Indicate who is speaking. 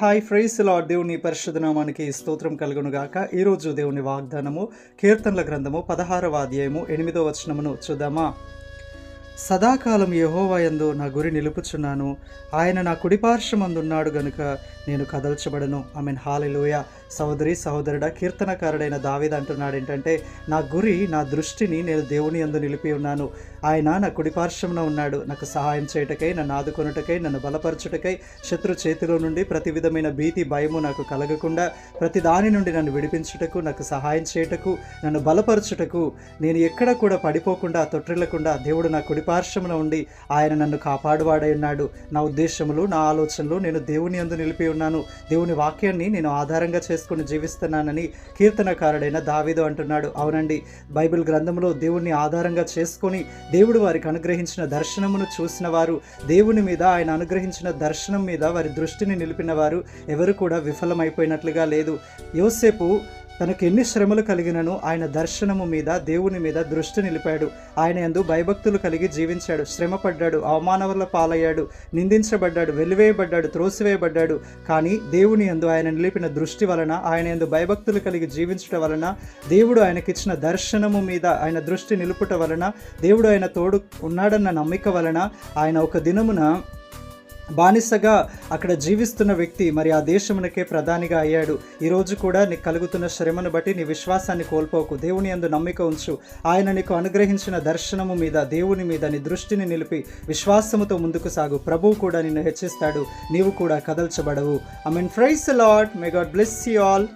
Speaker 1: Hi praise lord. దేవుని పరిశుద్ధ నామానికి స్తోత్రం కలుగును గాక. ఈరోజు దేవుని వాగ్దానము కీర్తనల గ్రంథము 16వ అధ్యాయము 8వ వచనమును చూద్దామా. సదాకాలం యెహోవా యందు నా గురి నిలుపుచున్నాను, ఆయన నా కుడిపార్శ్వమందున్నాడు గనుక నేను కదల్చబడను. ఆమేన్. హల్లెలూయా. సహోదరి సహోదరుడా, కీర్తనకారుడైన దావీదు అంటున్నాడు ఏంటంటే, నా గురి నా దృష్టిని నేను దేవుని యందు నిలిపి ఉన్నాను. ఆయన నా కుడిపార్శ్వమున ఉన్నాడు. నాకు సహాయం చేయటకై, నన్ను ఆదుకొనుటకై, నన్ను బలపరచుటకై, శత్రు చేతిలో నుండి ప్రతి విధమైన భీతి భయము నాకు కలగకుండా ప్రతి దాని నుండి నన్ను విడిపించుటకు, నాకు సహాయం చేయటకు, నన్ను బలపరచుటకు, నేను ఎక్కడ కూడా పడిపోకుండా తొట్టిల్లకుండా దేవుడు నా కుడిపార్శ్వమున ఉండి ఆయన నన్ను కాపాడువాడై ఉన్నాడు. నా ఉద్దేశములు, నా ఆలోచనలు నేను దేవుని యందు నిలిపి ఉన్నాను. దేవుని వాక్యాన్ని నేను ఆధారంగా చేసుకుని జీవిస్తున్నానని కీర్తనకారుడైన దావీదు అంటున్నాడు. అవునండి, బైబిల్ గ్రంథంలో దేవుణ్ణి ఆధారంగా చేసుకొని దేవుడు వారికి అనుగ్రహించిన దర్శనమును చూసిన వారు, దేవుని మీద ఆయన అనుగ్రహించిన దర్శనం మీద వారి దృష్టిని నిలిపిన వారు ఎవరు కూడా విఫలమైపోయినట్లుగా లేదు. యోసేపు తనకు ఎన్ని శ్రమలు కలిగినను ఆయన దర్శనము మీద, దేవుని మీద దృష్టి నిలిపాడు. ఆయన యందు భయభక్తులు కలిగి జీవించాడు. శ్రమపడ్డాడు, అవమానముల పాలయ్యాడు, నిందించబడ్డాడు, వెలివేయబడ్డాడు, త్రోసివేయబడ్డాడు. కానీ దేవుని యందు ఆయన నిలిపిన దృష్టి వలన, ఆయన యందు భయభక్తులు కలిగి జీవించడం వలన, దేవుడు ఆయనకిచ్చిన దర్శనము మీద ఆయన దృష్టి నిలుపుట వలన, దేవుడు ఆయన తోడు ఉన్నాడన్న నమ్మిక వలన ఆయన ఒక దినమున బానిసగా అక్కడ జీవిస్తున్న వ్యక్తి మరి ఆ దేశమునకే ప్రధానిగా అయ్యాడు. ఈరోజు కూడా నీకు కలుగుతున్న శ్రమను బట్టి నీ విశ్వాసాన్ని కోల్పోకు. దేవుని యందు నమ్మిక ఉంచు. ఆయన నీకు అనుగ్రహించిన దర్శనము మీద, దేవుని మీద నీ దృష్టిని నిలిపి విశ్వాసముతో ముందుకు సాగు. ప్రభువు కూడా నిన్ను హెచ్చిస్తాడు. నీవు కూడా కదల్చబడవు. I mean praise the Lord. May God bless you all.